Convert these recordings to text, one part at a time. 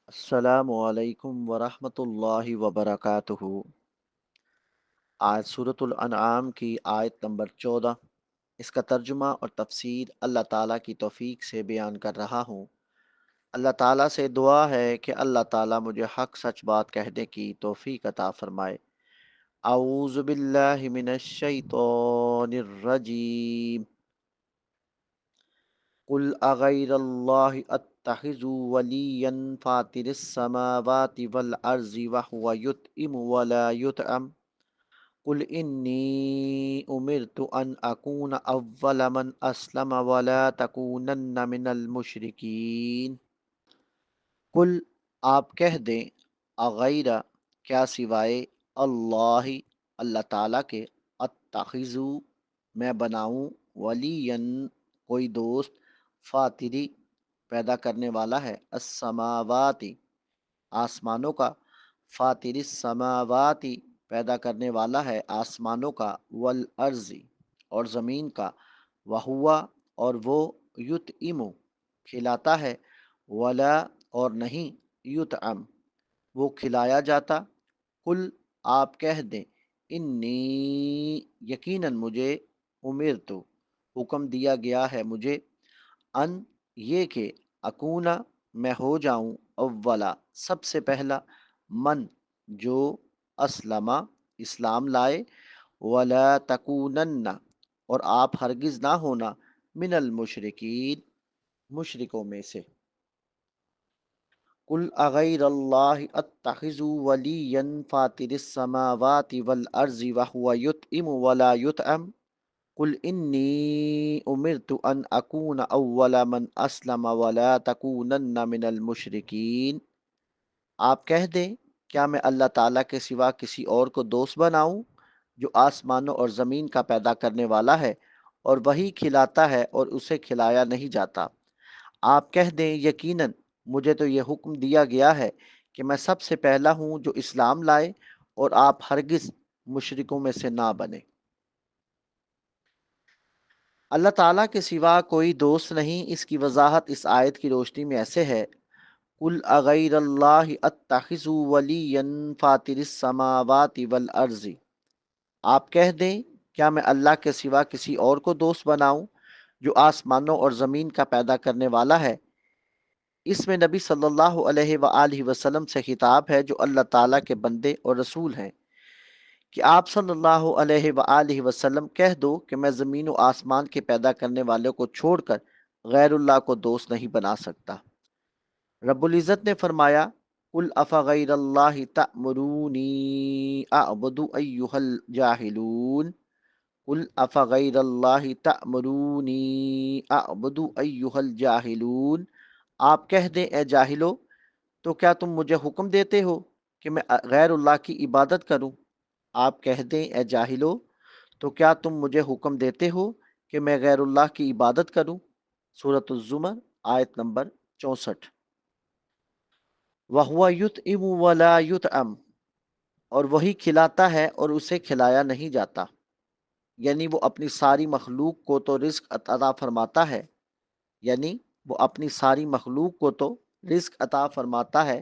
السلام علیکم ورحمۃ اللہ وبرکاتہ۔ آج سورۃ الانعام کی آیت نمبر 14، اس کا ترجمہ اور تفسیر اللہ تعالیٰ کی توفیق سے بیان کر رہا ہوں۔ اللہ تعالیٰ سے دعا ہے کہ اللہ تعالیٰ مجھے حق سچ بات کہنے کی توفیق عطا فرمائے۔ اعوذ باللہ من الشیطان الرجیم۔ قل اغیر اللہ اتخذ ولیا فاطر السماوات والارض وهو یطعم ولا یطعم قل انی امرت ان اکون اول من اسلم ولا تکونن من المشرکین۔ قل آپ کہہ دیں، اغیر کیا سوائے اللہ اللہ تعالیٰ کے، اتخذو میں بناؤں، ولین کوئی دوست، فاتری پیدا کرنے والا ہے، السماواتی آسمانوں کا، فاتر السماواتی پیدا کرنے والا ہے آسمانوں کا، والارض اور زمین کا، وہوا اور وہ، یطعم کھلاتا ہے، ولا اور نہیں، یطعم وہ کھلایا جاتا۔ قل آپ کہہ دیں، انی یقیناً مجھے، امرت حکم دیا گیا ہے مجھے، ان یہ کہ اکونا میں ہو جاؤں، اولا سب سے پہلا، من جو، اسلم اسلام لائے، ولا تکونن اور آپ ہرگز نہ ہونا، من المشرکین مشرکوں میں سے۔ قل اغیر اللہ اتخذ ولیا فاطر السماوات والارض وهو یطعم ولا یطعم قل انی امرت ان اکون اول من اسلم ولا تکونن من المشرکین۔ آپ کہہ دیں، کیا میں اللہ تعالیٰ کے سوا کسی اور کو دوست بناؤں جو آسمانوں اور زمین کا پیدا کرنے والا ہے اور وہی کھلاتا ہے اور اسے کھلایا نہیں جاتا۔ آپ کہہ دیں، یقیناً مجھے تو یہ حکم دیا گیا ہے کہ میں سب سے پہلا ہوں جو اسلام لائے، اور آپ ہرگز مشرکوں میں سے نہ بنے۔ اللہ تعالیٰ کے سوا کوئی دوست نہیں، اس کی وضاحت اس آیت کی روشنی میں ایسے ہے، قل اغیر اللہ اتخذ ولیا فاطر السماوات والارض۔ آپ کہہ دیں، کیا میں اللہ کے سوا کسی اور کو دوست بناؤں جو آسمانوں اور زمین کا پیدا کرنے والا ہے۔ اس میں نبی صلی اللہ علیہ وآلہ وسلم سے خطاب ہے جو اللہ تعالیٰ کے بندے اور رسول ہیں، کہ آپ صلی اللہ علیہ وآلہ وسلم کہہ دو کہ میں زمین و آسمان کے پیدا کرنے والے کو چھوڑ کر غیر اللہ کو دوست نہیں بنا سکتا۔ رب العزت نے فرمایا، قل افغیر اللہ تأمرونی اعبد ایہا الجاہلون۔ قل افغیر اللہ تأمرونی اعبد ایہا الجاہلون۔ آپ کہہ دیں، اے جاہلو، تو کیا تم مجھے حکم دیتے ہو کہ میں غیر اللہ کی عبادت کروں؟ آپ کہہ دیں، اے جاہلو، تو کیا تم مجھے حکم دیتے ہو کہ میں غیر اللہ کی عبادت کروں؟ سورۃ الزمر آیت نمبر 64۔ وَهُوَ يُطْعِمُ وَلَا يُطْعَمُ اور وہی کھلاتا ہے اور اسے کھلایا نہیں جاتا، یعنی وہ اپنی ساری مخلوق کو تو رزق عطا فرماتا ہے، یعنی وہ اپنی ساری مخلوق کو تو رزق عطا فرماتا ہے،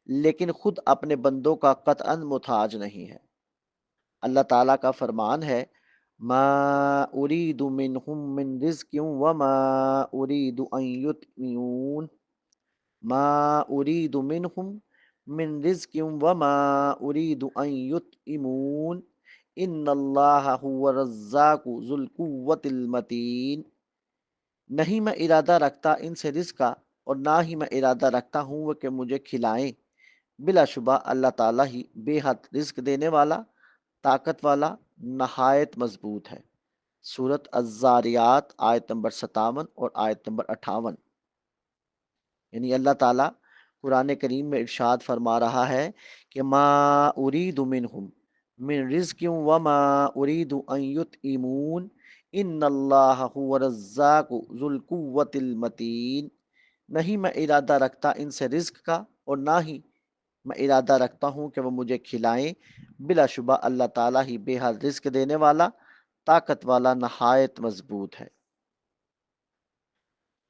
لیکن خود اپنے بندوں کا قطعاً محتاج نہیں ہے۔ اللہ تعالیٰ کا فرمان ہے، ما اريد منهم من رزق وما اريد ان يطعمون۔ ما اريد منهم من رزق وما اريد ان يطعمون ان اللہ هو الرزاق ذو القوة المتین۔ نہیں میں ارادہ رکھتا ان سے رزق کا، اور نہ ہی میں ارادہ رکھتا ہوں وہ کہ مجھے کھلائیں، بلا شبہ اللہ تعالیٰ ہی بے حد رزق دینے والا، طاقت والا، نہایت مضبوط ہے۔ سورۃ الزاریات آیت نمبر 57 اور آیت نمبر 58۔ یعنی اللہ تعالیٰ قرآن کریم میں ارشاد فرما رہا ہے کہ ما اريد منهم من رزق وما اريد ان يطعمون ان اللہ هو الرزاق ذو القوة المتین۔ نہیں میں ارادہ رکھتا ان سے رزق کا، اور نہ ہی میں ارادہ رکھتا ہوں کہ وہ مجھے کھلائیں، بلا شبہ اللہ تعالیٰ ہی بے حد رزق دینے والا، طاقت والا، نہایت مضبوط ہے۔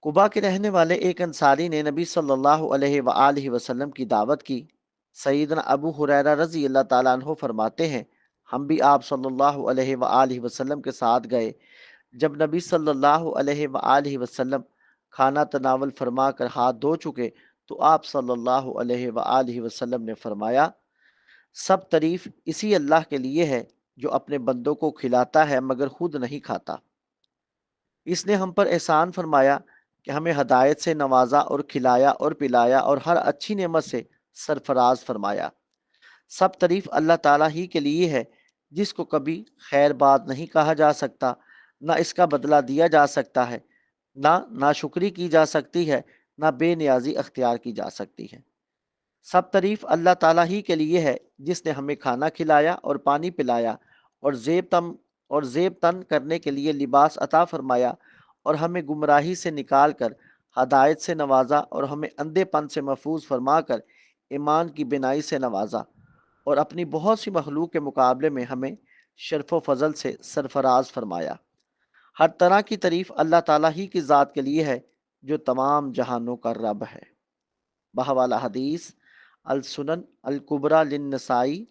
قبا کے رہنے والے ایک انصاری نے نبی صلی اللہ علیہ وآلہ وسلم کی دعوت کی۔ سیدنا ابو ہریرہ رضی اللہ تعالیٰ عنہ فرماتے ہیں ہم بھی آپ صلی اللہ علیہ وآلہ وسلم کے ساتھ گئے۔ جب نبی صلی اللہ علیہ وآلہ وسلم کھانا تناول فرما کر ہاتھ دھو چکے تو آپ صلی اللہ علیہ وآلہ وسلم نے فرمایا سب تعریف اسی اللہ کے لیے ہے جو اپنے بندوں کو کھلاتا ہے مگر خود نہیں کھاتا۔ اس نے ہم پر احسان فرمایا کہ ہمیں ہدایت سے نوازا اور کھلایا اور پلایا اور ہر اچھی نعمت سے سرفراز فرمایا۔ سب تعریف اللہ تعالیٰ ہی کے لیے ہے جس کو کبھی خیر بات نہیں کہا جا سکتا، نہ اس کا بدلہ دیا جا سکتا ہے، نہ ناشکری کی جا سکتی ہے، نہ بے نیازی اختیار کی جا سکتی ہے۔ سب تعریف اللہ تعالیٰ ہی کے لیے ہے جس نے ہمیں کھانا کھلایا اور پانی پلایا اور زیب تن کرنے کے لیے لباس عطا فرمایا اور ہمیں گمراہی سے نکال کر ہدایت سے نوازا اور ہمیں اندھے پن سے محفوظ فرما کر ایمان کی بینائی سے نوازا اور اپنی بہت سی مخلوق کے مقابلے میں ہمیں شرف و فضل سے سرفراز فرمایا۔ ہر طرح کی تعریف اللہ تعالیٰ ہی کی ذات کے لیے ہے جو تمام جہانوں کا رب ہے۔ بحوالہ حدیث السنن الکبریٰ للنسائی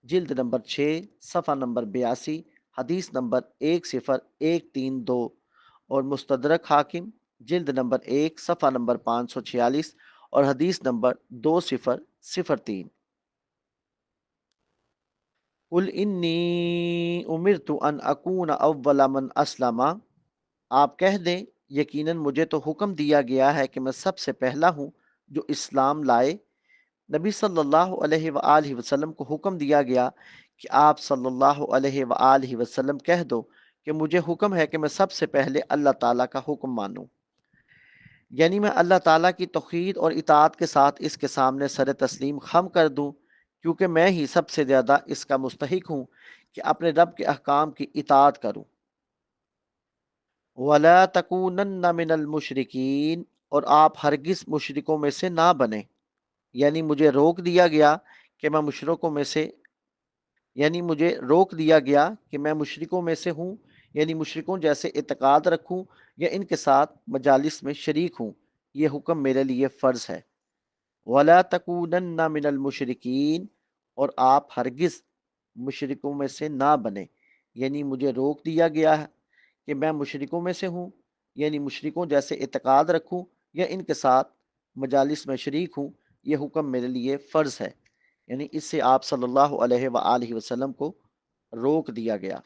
جلد نمبر 6 صفحہ نمبر 82، حدیث نمبر 10132، اور مستدرک حاکم جلد نمبر 1 صفحہ نمبر 546 اور حدیث نمبر 2003۔ قل انی امرت ان اکون اول من اسلم، آپ کہہ دیں یقیناً مجھے تو حکم دیا گیا ہے کہ میں سب سے پہلا ہوں جو اسلام لائے۔ نبی صلی اللہ علیہ وآلہ وسلم کو حکم دیا گیا کہ آپ صلی اللہ علیہ وآلہ وسلم کہہ دو کہ مجھے حکم ہے کہ میں سب سے پہلے اللہ تعالیٰ کا حکم مانوں، یعنی میں اللہ تعالیٰ کی توحید اور اطاعت کے ساتھ اس کے سامنے سر تسلیم خم کر دوں، کیونکہ میں ہی سب سے زیادہ اس کا مستحق ہوں کہ اپنے رب کے احکام کی اطاعت کروں۔ وَلَا تَكُونَنَّ مِنَ الْمُشْرِكِينَ، اور آپ ہرگز مشرکوں میں سے نہ بنیں، یعنی مجھے روک دیا گیا کہ میں مشرکوں میں سے ہوں، یعنی مشرکوں جیسے اعتقاد رکھوں یا ان کے ساتھ مجالس میں شریک ہوں، یہ حکم میرے لیے فرض ہے۔ وَلَا تَكُونَنَّ مِنَ الْمُشْرِكِينَ، اور آپ ہرگز مشرکوں میں سے نہ بنیں، یعنی مجھے روک دیا گیا ہے کہ میں مشرکوں میں سے ہوں، یعنی مشرکوں جیسے اعتقاد رکھوں یا ان کے ساتھ مجالس میں شریک ہوں، یہ حکم میرے لیے فرض ہے، یعنی اس سے آپ صلی اللہ علیہ وآلہ وسلم کو روک دیا گیا۔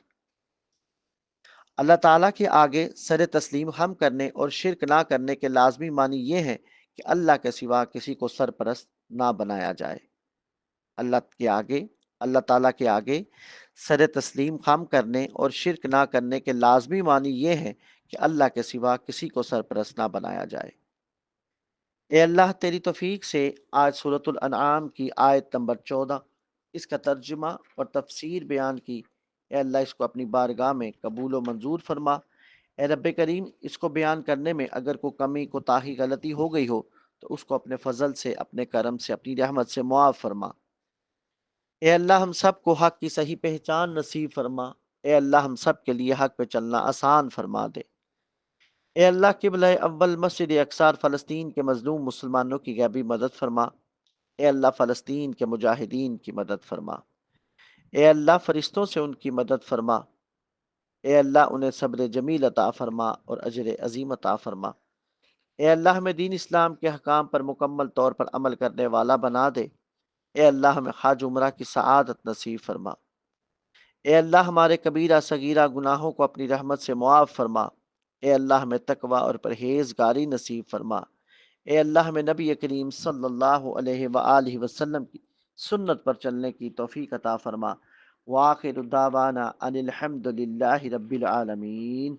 اللہ تعالیٰ کے آگے سر تسلیم خم کرنے اور شرک نہ کرنے کے لازمی معنی یہ ہے کہ اللہ کے سوا کسی کو سرپرست نہ بنایا جائے۔ اللہ تعالیٰ کے آگے سر تسلیم خم کرنے اور شرک نہ کرنے کے لازمی معنی یہ ہے کہ اللہ کے سوا کسی کو سرپرست نہ بنایا جائے۔ اے اللہ تیری توفیق سے آج سورۃ الانعام کی آیت نمبر 14 اس کا ترجمہ اور تفسیر بیان کی۔ اے اللہ اس کو اپنی بارگاہ میں قبول و منظور فرما۔ اے رب کریم اس کو بیان کرنے میں اگر کوئی کمی کوتاہی غلطی ہو گئی ہو تو اس کو اپنے فضل سے، اپنے کرم سے، اپنی رحمت سے معاف فرما۔ اے اللہ ہم سب کو حق کی صحیح پہچان نصیب فرما۔ اے اللہ ہم سب کے لیے حق پہ چلنا آسان فرما دے۔ اے اللہ قبلہ اول مسجد اقصی فلسطین کے مظلوم مسلمانوں کی غیبی مدد فرما۔ اے اللہ فلسطین کے مجاہدین کی مدد فرما۔ اے اللہ فرشتوں سے ان کی مدد فرما۔ اے اللہ انہیں صبر جمیل عطا فرما اور اجر عظیم عطا فرما۔ اے اللہ ہمیں دین اسلام کے حکام پر مکمل طور پر عمل کرنے والا بنا دے۔ اے اللہ ہمیں حج عمرہ کی سعادت نصیب فرما۔ اے اللہ ہمارے کبیرہ صغیرہ گناہوں کو اپنی رحمت سے معاف فرما۔ اے اللہ ہمیں تقوی اور پرہیزگاری نصیب فرما۔ اے اللہ ہمیں نبی کریم صلی اللہ علیہ وآلہ وسلم کی سنت پر چلنے کی توفیق عطا فرما۔ وآخر دعوانا ان الحمد للہ رب العالمین۔